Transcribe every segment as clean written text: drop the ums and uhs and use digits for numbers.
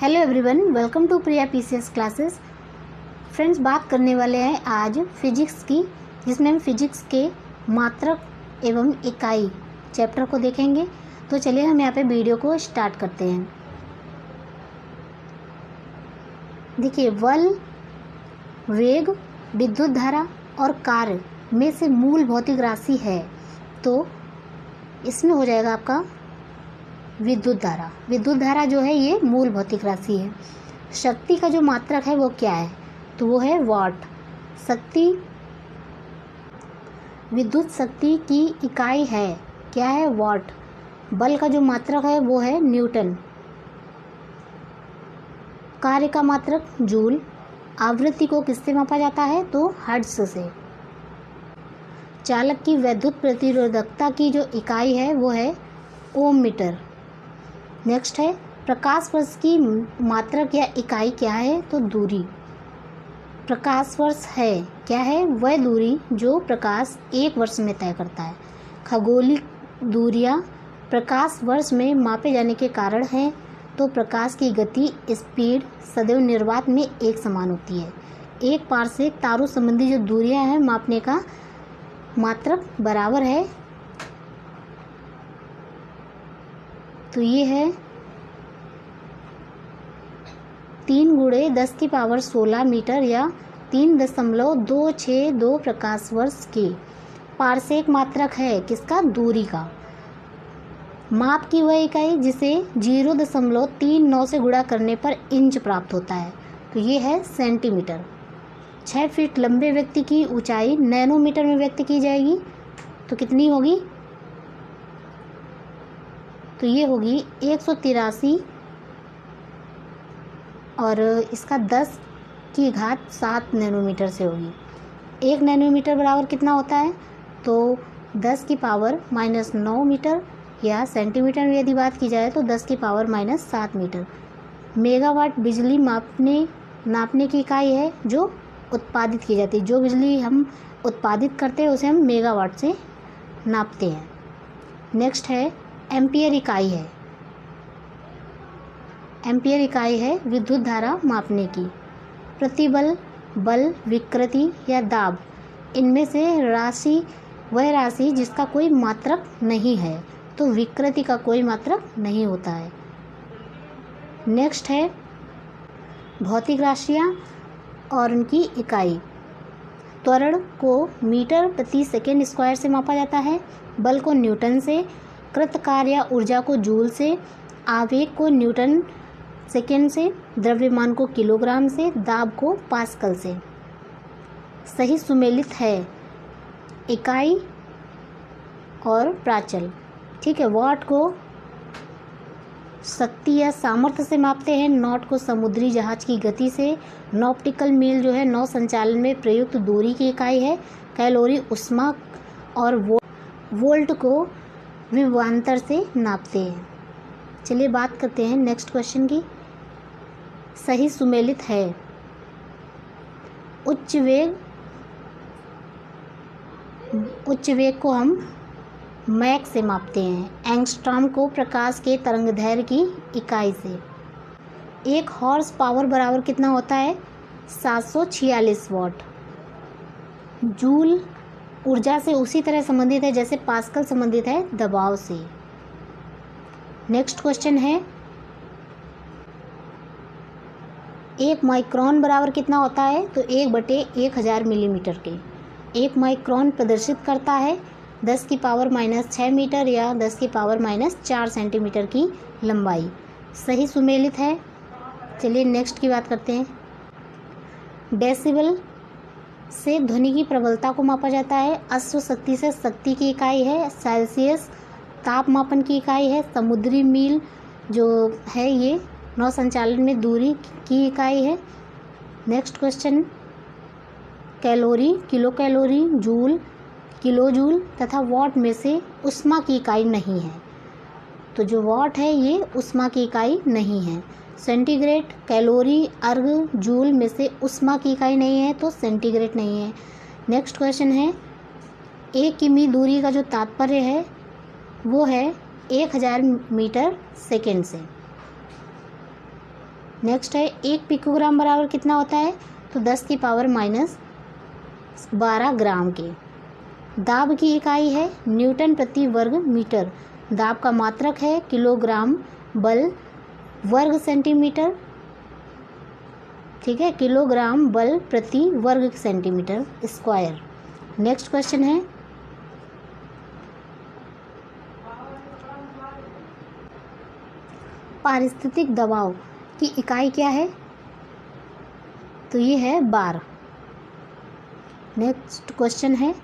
Hello everyone, welcome to Priya PCS classes. Friends, बात करने वाले हैं आज फिजिक्स की, जिसमें हम फिजिक्स के मात्रक एवं इकाई चैप्टर को देखेंगे। तो चलिए हम यहाँ पे वीडियो को स्टार्ट करते हैं। देखिए, बल, वेग, विद्युत धारा और कार्य में से मूल भौतिक राशि है, तो इसमें हो जाएगा आपका विद्युत धारा। विद्युत धारा जो है ये मूल भौतिक राशि है। शक्ति का जो मात्रक है वो क्या है, तो वो है वाट। शक्ति, विद्युत शक्ति की इकाई है क्या है, वाट। बल का जो मात्रक है वो है न्यूटन। कार्य का मात्रक जूल। आवृत्ति को किससे मापा जाता है, तो हर्ट्ज से। चालक की वैद्युत प्रतिरोधकता की जो इकाई है वो है ओम मीटर। नेक्स्ट है प्रकाश वर्ष की मात्रक या इकाई क्या है, तो दूरी। प्रकाश वर्ष है क्या है, वह दूरी जो प्रकाश एक वर्ष में तय करता है। खगोलीय दूरियां प्रकाश वर्ष में मापे जाने के कारण हैं, तो प्रकाश की गति, स्पीड सदैव निर्वात में एक समान होती है। एक पारसेक तारों संबंधी जो दूरियां हैं मापने का मात्रक बराबर है, तो ये है 3 × 10⁻16 मीटर या 3.262 प्रकाश वर्ष के। पारसेक मात्रक है किसका, दूरी का। माप की वह इकाई जिसे 0.39 से गुणा करने पर इंच प्राप्त होता है, तो ये है सेंटीमीटर। 6 फीट लंबे व्यक्ति की ऊंचाई नैनोमीटर में व्यक्त की जाएगी, तो कितनी होगी, तो ये होगी 183 और इसका 10⁻7 नैनोमीटर से होगी। 1 नैनोमीटर बराबर कितना होता है, तो 10⁻⁻9 मीटर, या सेंटीमीटर में यदि बात की जाए तो 10⁻⁻7 मीटर। मेगावाट बिजली नापने की इकाई है जो उत्पादित की जाती है। जो बिजली हम उत्पादित करते हैं उसे हम मेगावाट से नापते हैं। नेक्स्ट है एम्पियर इकाई है। एम्पियर इकाई है विद्युत धारा मापने की। प्रतिबल, बल, विकृति या दाब, इनमें से वह राशि जिसका कोई मात्रक नहीं है, तो विकृति का कोई मात्रक नहीं होता है। नेक्स्ट है भौतिक राशियाँ और उनकी इकाई। त्वरण को मीटर प्रति सेकेंड स्क्वायर से मापा जाता है। बल को न्यूटन से, कृत कार्य या ऊर्जा को जूल से, आवेग को न्यूटन सेकेंड से, द्रव्यमान को किलोग्राम से, दाब को पास्कल से। सही सुमेलित है इकाई और प्राचल। ठीक है, वाट को शक्ति या सामर्थ्य से मापते हैं। नॉट को समुद्री जहाज की गति से। नॉप्टिकल मील जो है नौ संचालन में प्रयुक्त दूरी की इकाई है। कैलोरी ऊष्मा और वोल्ट को विभवांतर से नापते हैं। चलिए बात करते हैं नेक्स्ट क्वेश्चन की। सही सुमेलित है उच्च वेग को हम मैक से मापते हैं। एंगस्ट्रॉम को प्रकाश के तरंगदैर्घ्य की इकाई से। 1 हॉर्स पावर बराबर कितना होता है, 746 वाट। जूल ऊर्जा से उसी तरह संबंधित है जैसे पास्कल संबंधित है दबाव से। नेक्स्ट क्वेश्चन है 1 माइक्रोन बराबर कितना होता है, तो 1/1000 मिलीमीटर के। 1 माइक्रोन प्रदर्शित करता है 10⁻⁻6 मीटर या 10⁻⁻4 सेंटीमीटर की लंबाई। सही सुमेलित है। चलिए नेक्स्ट की बात करते हैं। डेसिबल से ध्वनि की प्रबलता को मापा जाता है। अश्व शक्ति से शक्ति की इकाई है। सेल्सियस तापमापन की इकाई है। समुद्री मील जो है ये नौ संचालन में दूरी की इकाई है। Next question calorie, kilo calorie, joule, kilo joule तथा वाट में से ऊष्मा की इकाई नहीं है, तो जो वाट है ये ऊष्मा की इकाई नहीं है। सेंटीग्रेड, कैलोरी, अर्ग, जूल में से ऊष्मा की इकाई नहीं है, तो सेंटीग्रेड नहीं है। नेक्स्ट क्वेश्चन है 1 किमी दूरी का जो तात्पर्य है वो है 1000 मीटर सेकेंड से। नेक्स्ट है 1 पिकोग्राम बराबर कितना होता है, तो 10 की पावर माइनस 12 ग्राम के। दाब की इकाई है न्यूटन प्रति वर्ग मीटर। दाब का मात्रक है किलोग्राम बल वर्ग सेंटीमीटर, ठीक है, किलोग्राम बल प्रति वर्ग सेंटीमीटर स्क्वायर। नेक्स्ट क्वेश्चन है पारिस्थितिक दबाव की इकाई क्या है, तो ये है बार। नेक्स्ट क्वेश्चन है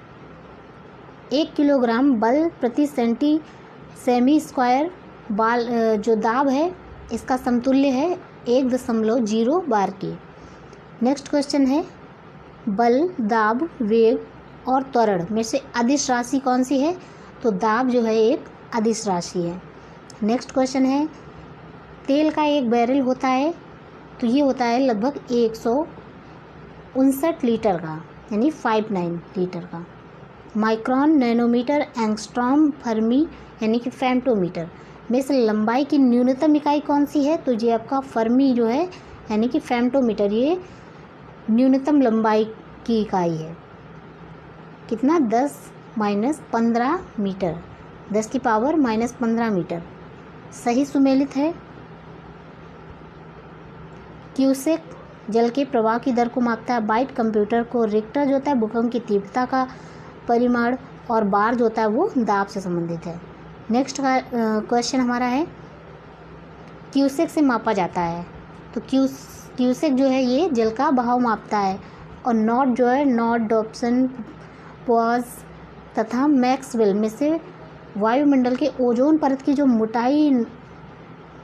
1 किलोग्राम बल प्रति सेमी स्क्वायर बाल जो दाब है इसका समतुल्य है 1.0 बार की। नेक्स्ट क्वेश्चन है बल, दाब, वेग और त्वरण में से अदिश राशि कौन सी है, तो दाब जो है एक अदिश राशि है। नेक्स्ट क्वेश्चन है तेल का एक बैरल होता है, तो ये होता है लगभग 159 लीटर का, यानी 59 लीटर का। माइक्रोन, नैनोमीटर, एंगस्ट्रॉम, फर्मी यानी कि फेम्टोमीटर में से लंबाई की न्यूनतम इकाई कौन सी है, तो ये आपका फर्मी जो है यानी कि फेम्टोमीटर, ये न्यूनतम लंबाई की इकाई है। कितना, 10-15 मीटर, 10 की पावर -15 मीटर सही सुमेलित है। क्यूसेक जल के प्रवाह की दर को मापता है। बाइट कंप्यूटर को रिक्टर जो होता है भूकंप की तीव्रता का परिमाण, और बार जो होता है वो दाब से संबंधित है। नेक्स्ट क्वेश्चन हमारा है क्यूसेक से मापा जाता है, तो क्यूसेक जो है ये जल का बहाव मापता है। और नॉट जो है नॉट, डॉप्सन, पॉज तथा मैक्सवेल में से वायुमंडल के ओजोन परत की जो मोटाई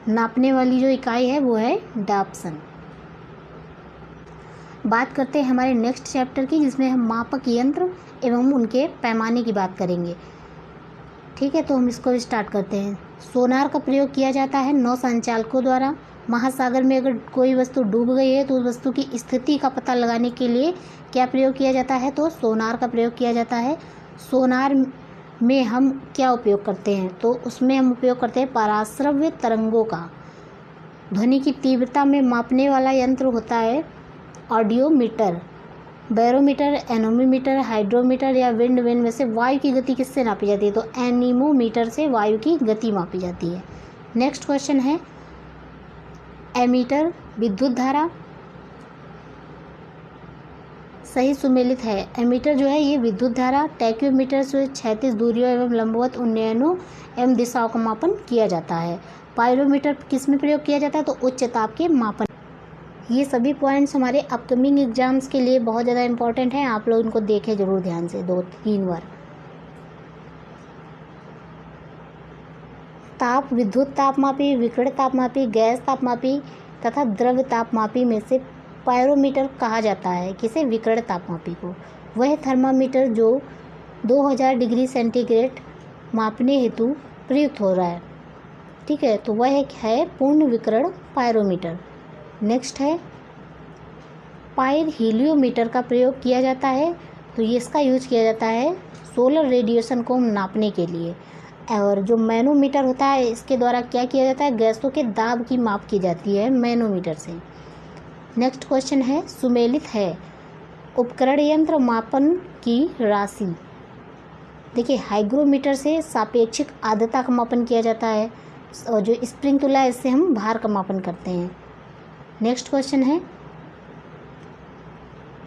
नापने वाली जो इकाई है वो है डॉप्सन। बात करते हैं हमारे नेक्स्ट चैप्टर की, जिसमें हम मापक यंत्र एवं उनके पैमाने की बात करेंगे। ठीक है, तो हम इसको स्टार्ट करते हैं। सोनार का प्रयोग किया जाता है नौ संचालकों द्वारा। महासागर में अगर कोई वस्तु डूब गई है तो उस वस्तु की स्थिति का पता लगाने के लिए क्या प्रयोग किया जाता है, तो सोनार का प्रयोग किया जाता है। सोनार में हम क्या उपयोग करते हैं, तो उसमें हम उपयोग करते हैं पराश्रव्य तरंगों का। ध्वनि की तीव्रता में मापने वाला यंत्र होता है ऑडियोमीटर। बैरोमीटर, एनोमीटर, हाइड्रोमीटर या विंड में से वायु की गति किससे नापी जाती है, तो एनीमोमीटर से वायु की गति मापी जाती है। नेक्स्ट क्वेश्चन है एमीटर, विद्युत धारा सही सुमेलित है। एमीटर जो है ये विद्युत धारा। टैक्योमीटर से क्षैतिज दूरियों एवं लंबवत उन्नयनों एवं दिशाओं का मापन किया जाता है। पायरोमीटर किस में प्रयोग किया जाता है, तो उच्च ताप के मापन। ये सभी पॉइंट्स हमारे अपकमिंग एग्जाम्स के लिए बहुत ज़्यादा इंपॉर्टेंट हैं, आप लोग इनको देखें जरूर ध्यान से 2-3 बार। ताप, विद्युत तापमापी, विकिरण तापमापी, गैस तापमापी तथा द्रव तापमापी में से पायरोमीटर कहा जाता है किसे, विकिरण तापमापी को। वह थर्मामीटर जो 2000 डिग्री सेंटीग्रेड मापने हेतु प्रयुक्त हो रहा है, ठीक है, तो वह है पूर्ण विकिरण पायरोमीटर। नेक्स्ट है पायर हीलियोमीटर का प्रयोग किया जाता है, तो ये इसका यूज किया जाता है सोलर रेडिएशन को नापने के लिए। और जो मैनोमीटर होता है इसके द्वारा क्या किया जाता है, गैसों के दाब की माप की जाती है मैनोमीटर से। नेक्स्ट क्वेश्चन है सुमेलित है उपकरण यंत्र मापन की राशि। देखिए हाइग्रोमीटर से सापेक्षिक आर्द्रता का मापन किया जाता है, और जो स्प्रिंग तुला है इससे हम भार का मापन करते हैं। नेक्स्ट क्वेश्चन है,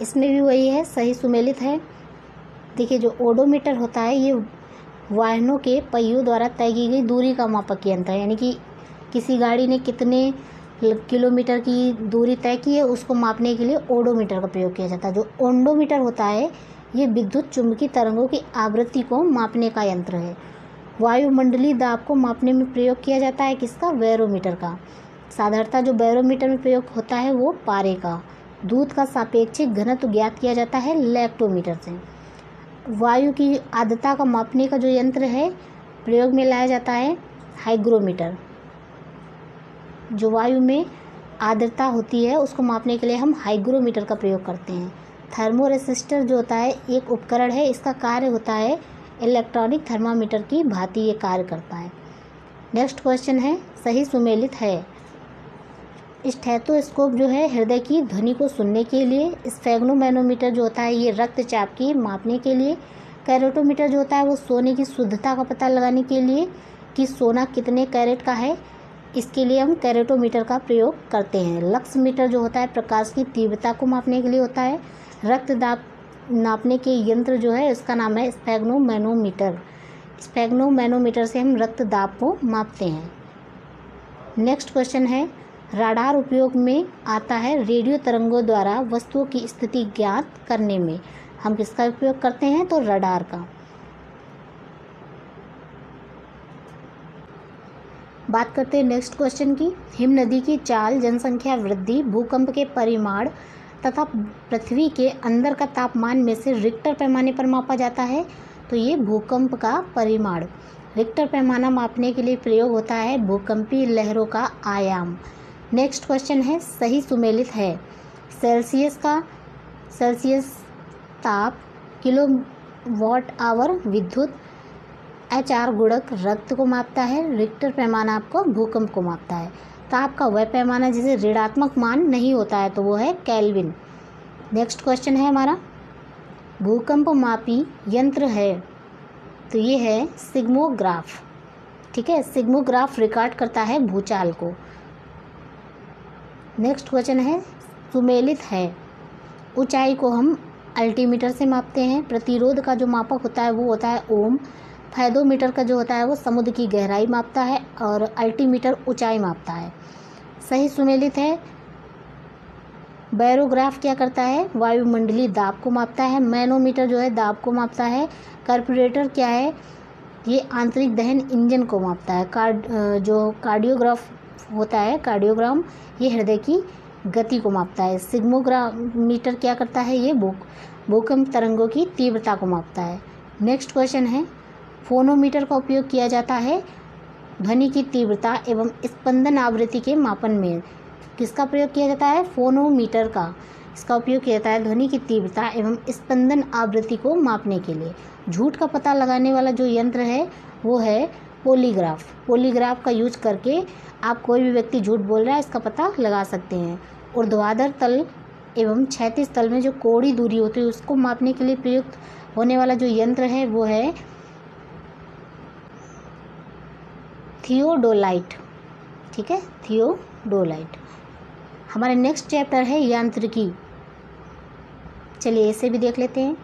इसमें भी वही है, सही सुमेलित है। देखिए जो ओडोमीटर होता है ये वाहनों के पहियों द्वारा तय की गई दूरी का मापक यंत्र है, यानी कि किसी गाड़ी ने कितने किलोमीटर की दूरी तय की है उसको मापने के लिए ओडोमीटर का प्रयोग किया जाता है। जो ओंडोमीटर होता है ये विद्युत चुंबकीय तरंगों की आवृत्ति को मापने का यंत्र है। वायुमंडलीय दाब को मापने में प्रयोग किया जाता है किसका, बैरोमीटर का। साधारणतः जो बैरोमीटर में प्रयोग होता है वो पारे का। दूध का सापेक्षिक घनत्व ज्ञात किया जाता है लैक्टोमीटर से। वायु की आर्द्रता का मापने का जो यंत्र है प्रयोग में लाया जाता है हाइग्रोमीटर। जो वायु में आर्द्रता होती है उसको मापने के लिए हम हाइग्रोमीटर का प्रयोग करते हैं। थर्मोरेसिस्टर जो होता है एक उपकरण है, इसका कार्य होता है इलेक्ट्रॉनिक थर्मामीटर की भांति ये कार्य करता है। नेक्स्ट क्वेश्चन है सही सुमेलित है स्टेथोस्कोप जो है हृदय की ध्वनि को सुनने के लिए, स्फेग्नोमैनोमीटर जो होता है ये रक्तचाप की मापने के लिए, कैरेटोमीटर जो होता है वो सोने की शुद्धता का पता लगाने के लिए कि सोना कितने कैरेट का है, इसके लिए हम कैरेटोमीटर का प्रयोग करते हैं। लक्समीटर जो होता है प्रकाश की तीव्रता को मापने के लिए होता है। रक्तदाब नापने के यंत्र जो है इसका नाम है स्फेग्नोमैनोमीटर। स्फेग्नोमैनोमीटर से हम रक्तदाब को मापते हैं। नेक्स्ट क्वेश्चन है, राडार उपयोग में आता है रेडियो तरंगों द्वारा वस्तुओं की स्थिति ज्ञात करने में। हम किसका उपयोग करते हैं? तो रडार का। बात करते हैं नेक्स्ट क्वेश्चन की। हिम नदी की चाल, जनसंख्या वृद्धि, भूकंप के परिमाण तथा पृथ्वी के अंदर का तापमान में से रिक्टर पैमाने पर मापा जाता है। तो ये भूकंप का परिमाण। रिक्टर पैमाना मापने के लिए प्रयोग होता है भूकंपीय लहरों का आयाम। नेक्स्ट क्वेश्चन है, सही सुमेलित है। सेल्सियस ताप, किलोवाट आवर विद्युत, HR गुणक रक्त को मापता है। रिक्टर पैमाना आपको भूकंप को मापता है। ताप का वह पैमाना जिसे ऋणात्मक मान नहीं होता है तो वो है केल्विन। नेक्स्ट क्वेश्चन है हमारा, भूकंप मापी यंत्र है तो ये है सिग्मोग्राफ। ठीक है, सिग्मोग्राफ रिकॉर्ड करता है भूचाल को। नेक्स्ट क्वेश्चन है, सुमेलित है। ऊंचाई को हम अल्टीमीटर से मापते हैं। प्रतिरोध का जो मापक होता है वो होता है ओम। फायदोमीटर का जो होता है वो समुद्र की गहराई मापता है और अल्टीमीटर ऊंचाई मापता है। सही सुमेलित है। बैरोग्राफ क्या करता है? वायुमंडलीय दाब को मापता है। मैनोमीटर जो है दाब को मापता है। कार्बोरेटर क्या है? ये आंतरिक दहन इंजन को मापता है। जो कार्डियोग्राफ होता है, कार्डियोग्राम, ये हृदय की गति को मापता है। सिग्मोग्रामीटर क्या करता है? ये भूकंप तरंगों की तीव्रता को मापता है। नेक्स्ट क्वेश्चन है, फोनोमीटर का उपयोग किया जाता है ध्वनि की तीव्रता एवं स्पंदन आवृत्ति के मापन में। किसका प्रयोग किया जाता है? फोनोमीटर का। इसका उपयोग किया जाता है ध्वनि की तीव्रता एवं स्पंदन आवृत्ति को मापने के लिए। झूठ का पता लगाने वाला जो यंत्र है वो है पॉलीग्राफ। पॉलीग्राफ का यूज करके आप कोई भी व्यक्ति झूठ बोल रहा है इसका पता लगा सकते हैं। ऊर्ध्वाधर तल एवं क्षैतिज तल में जो कोणीय दूरी होती है उसको मापने के लिए प्रयुक्त होने वाला जो यंत्र है वो है थियोडोलाइट। ठीक है, थियोडोलाइट। हमारा नेक्स्ट चैप्टर है यांत्रिकी। चलिए इसे भी देख लेते हैं।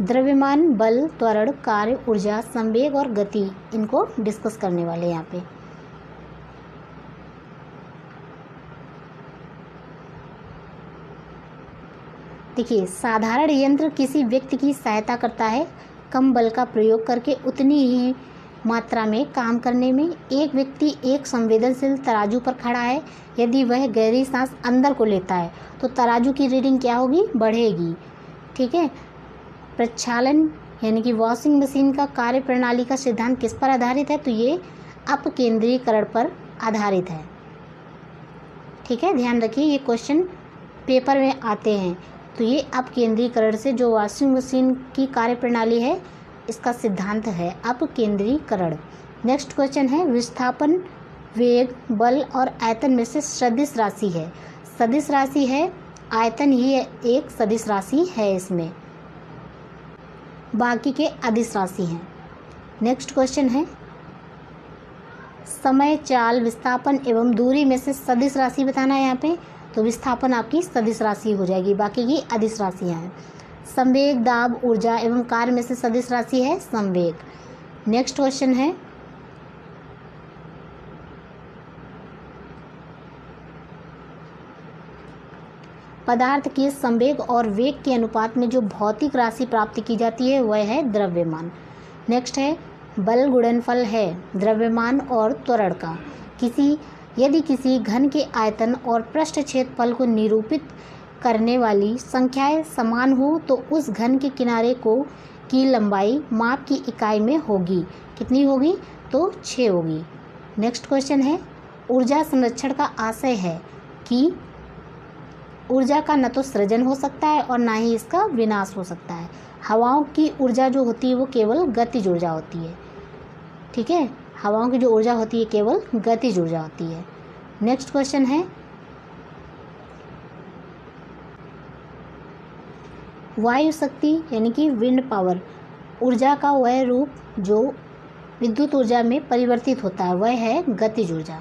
द्रव्यमान, बल, त्वरण, कार्य, ऊर्जा, संवेग और गति, इनको डिस्कस करने वाले हैं यहाँ पे। देखिए, साधारण यंत्र किसी व्यक्ति की सहायता करता है कम बल का प्रयोग करके उतनी ही मात्रा में काम करने में। एक व्यक्ति एक संवेदनशील तराजू पर खड़ा है, यदि वह गहरी सांस अंदर को लेता है तो तराजू की रीडिंग क्या होगी? बढ़ेगी। ठीक है, प्रक्षालन यानी कि वॉशिंग मशीन का कार्य प्रणाली का सिद्धांत किस पर आधारित है? तो ये अपकेंद्रीकरण पर आधारित है। ठीक है, ध्यान रखिए ये क्वेश्चन पेपर में आते हैं। तो ये अपकेंद्रीकरण से जो वॉशिंग मशीन की कार्य प्रणाली है इसका सिद्धांत है अपकेंद्रीकरण। नेक्स्ट क्वेश्चन है, विस्थापन वेग, बल और आयतन में से सदिश राशि है। सदिश राशि है, आयतन ही एक सदिश राशि है, इसमें बाकी के अदिश राशि हैं। नेक्स्ट क्वेश्चन है, समय, चाल, विस्थापन एवं दूरी में से सदिश राशि बताना है यहाँ पे। तो विस्थापन आपकी सदिश राशि हो जाएगी, बाकी की अदिश राशियाँ हैं। संवेग, दाब, ऊर्जा एवं कार्य में से सदिश राशि है संवेग। नेक्स्ट क्वेश्चन है, पदार्थ के संवेग और वेग के अनुपात में जो भौतिक राशि प्राप्त की जाती है वह है द्रव्यमान। नेक्स्ट है, बल गुणनफल है द्रव्यमान और त्वरण का। यदि किसी घन के आयतन और पृष्ठ क्षेत्रफल को निरूपित करने वाली संख्याएं समान हो तो उस घन के किनारे की लंबाई माप की इकाई में होगी। कितनी होगी? तो 6 होगी। नेक्स्ट क्वेश्चन है, ऊर्जा संरक्षण का आशय है कि ऊर्जा का न तो सृजन हो सकता है और ना ही इसका विनाश हो सकता है। हवाओं की ऊर्जा जो होती है वो केवल गतिज ऊर्जा होती है। ठीक है, हवाओं की जो ऊर्जा होती है केवल गतिज ऊर्जा होती है। नेक्स्ट क्वेश्चन है वायु शक्ति यानी कि विंड पावर ऊर्जा का वह रूप जो विद्युत ऊर्जा में परिवर्तित होता है वह है गतिज ऊर्जा।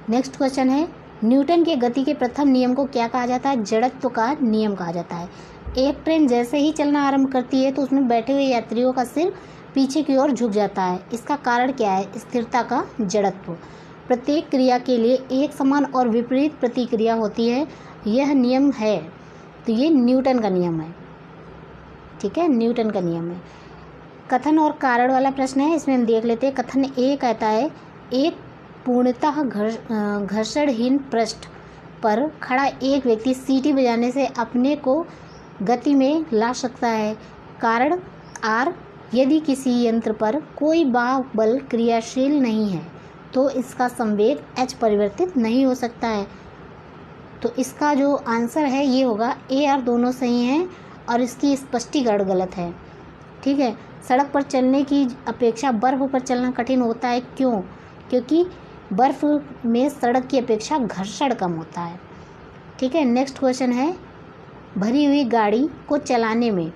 नेक्स्ट क्वेश्चन है न्यूटन के गति के प्रथम नियम को क्या कहा जाता है? जड़त्व का नियम कहा जाता है। एक ट्रेन जैसे ही चलना आरंभ करती है तो उसमें बैठे हुए यात्रियों का सिर पीछे की ओर झुक जाता है। इसका कारण क्या है? स्थिरता का जड़त्व। प्रत्येक क्रिया के लिए एक समान और विपरीत प्रतिक्रिया होती है, यह नियम है। तो ये न्यूटन का नियम है। ठीक है, न्यूटन का नियम है। कथन और कारण वाला प्रश्न है, इसमें हम देख लेते हैं। कथन ए कहता है एक पूर्णतः घर्षणहीन पृष्ठ पर खड़ा एक व्यक्ति सीटी बजाने से अपने को गति में ला सकता है। कारण आर, यदि किसी यंत्र पर कोई बाह्य बल क्रियाशील नहीं है तो इसका संवेग एच परिवर्तित नहीं हो सकता है। तो इसका जो आंसर है ये होगा ए आर, दोनों सही हैं और इसकी स्पष्टीकरण गलत है। ठीक है, सड़क पर चलने की अपेक्षा बर्फ़ पर चलना कठिन होता है। क्यों? क्योंकि बर्फ़ में सड़क की अपेक्षा घर्षण कम होता है। ठीक है, नेक्स्ट क्वेश्चन है भरी हुई गाड़ी को चलाने में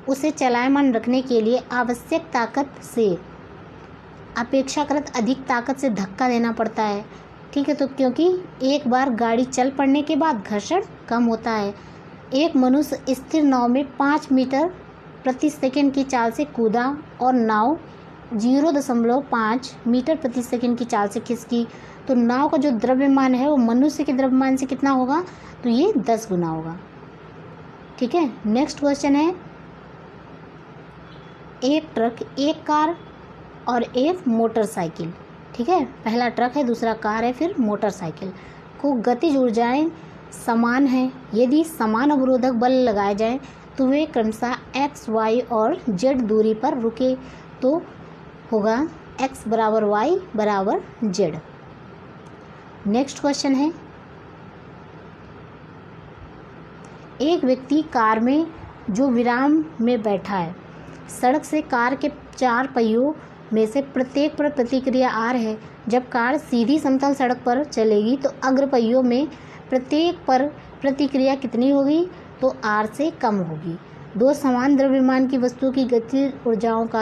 उसे चलायमान रखने के लिए आवश्यक ताकत से अपेक्षाकृत अधिक ताकत से धक्का देना पड़ता है। ठीक है, तो क्योंकि एक बार गाड़ी चल पड़ने के बाद घर्षण कम होता है। एक मनुष्य स्थिर नाव में 5 मीटर प्रति सेकंड की चाल से कूदा और नाव 0.5 मीटर प्रति सेकंड की चाल से खिसकी, तो नाव का जो द्रव्यमान है वो मनुष्य के द्रव्यमान से कितना होगा? तो ये 10 गुना होगा। ठीक है, नेक्स्ट क्वेश्चन है एक ट्रक, एक कार और एक मोटरसाइकिल। ठीक है, पहला ट्रक है, दूसरा कार है, फिर मोटरसाइकिल को गतिज ऊर्जाएं समान हैं। यदि समान अवरोधक बल लगाए जाएं तो वे क्रमशः एक्स, वाई और जेड दूरी पर रुके, तो होगा एक्स बराबर वाई बराबर जेड। नेक्स्ट क्वेश्चन है एक व्यक्ति कार में जो विराम में बैठा है, सड़क से कार के 4 पहियों में से प्रत्येक पर प्रतिक्रिया आर है। जब कार सीधी समतल सड़क पर चलेगी तो अग्र पहियों में प्रत्येक पर प्रतिक्रिया कितनी होगी? तो आर से कम होगी। 2 समान द्रव्यमान की वस्तु की गतिज ऊर्जाओं का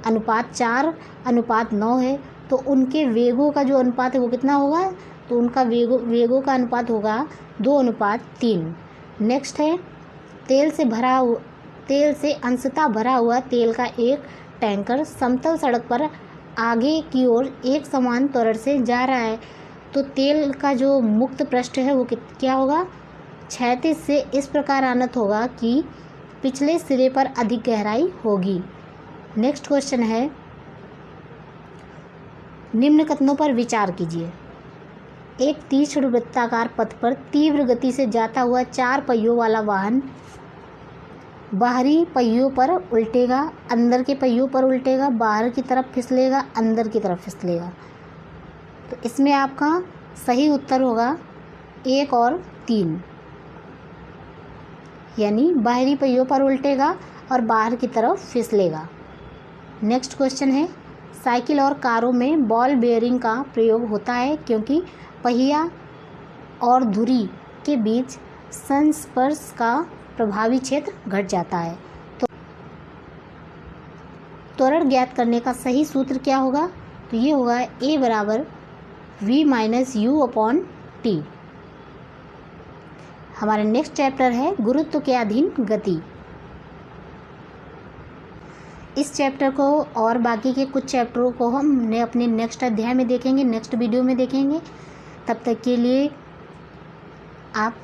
अनुपात 4:9 है, तो उनके वेगों का जो अनुपात है वो कितना होगा? तो उनका वेगों का अनुपात होगा 2:3। नेक्स्ट है तेल से अंशतः भरा हुआ तेल का एक टैंकर समतल सड़क पर आगे की ओर एक समान त्वरण से जा रहा है, तो तेल का जो मुक्त पृष्ठ है वो क्या होगा? क्षैतिज से इस प्रकार आनत होगा कि पिछले सिरे पर अधिक गहराई होगी। नेक्स्ट क्वेश्चन है निम्न कथनों पर विचार कीजिए। एक तीक्ष्ण वृत्ताकार पथ पर तीव्र गति से जाता हुआ 4 पहियों वाला वाहन बाहरी पहियों पर उल्टेगा, अंदर के पहियों पर उल्टेगा, बाहर की तरफ फिसलेगा, अंदर की तरफ फिसलेगा। तो इसमें आपका सही उत्तर होगा 1 और 3, यानी बाहरी पहियों पर उल्टेगा और बाहर की तरफ फिसलेगा। नेक्स्ट क्वेश्चन है साइकिल और कारों में बॉल बेयरिंग का प्रयोग होता है क्योंकि पहिया और धुरी के बीच संस्पर्श का प्रभावी क्षेत्र घट जाता है। तो त्वरण ज्ञात करने का सही सूत्र क्या होगा? तो ये होगा A बराबर V - U/T। हमारा नेक्स्ट चैप्टर है गुरुत्व के अधीन गति। इस चैप्टर को और बाकी के कुछ चैप्टरों को हमने अपने नेक्स्ट अध्याय में देखेंगे, नेक्स्ट वीडियो में देखेंगे। तब तक के लिए आप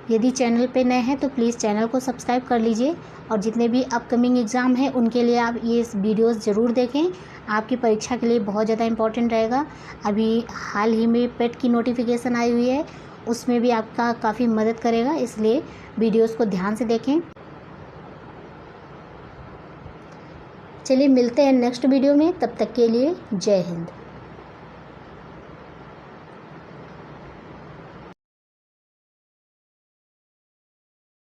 यदि चैनल पे नए हैं तो प्लीज़ चैनल को सब्सक्राइब कर लीजिए और जितने भी अपकमिंग एग्ज़ाम हैं उनके लिए आप ये वीडियोस ज़रूर देखें। आपकी परीक्षा के लिए बहुत ज़्यादा इम्पोर्टेंट रहेगा। अभी हाल ही में पेट की नोटिफिकेशन आई हुई है, उसमें भी आपका काफ़ी मदद करेगा, इसलिए वीडियोस को ध्यान से देखें। चलिए मिलते हैं नेक्स्ट वीडियो में, तब तक के लिए जय हिंद।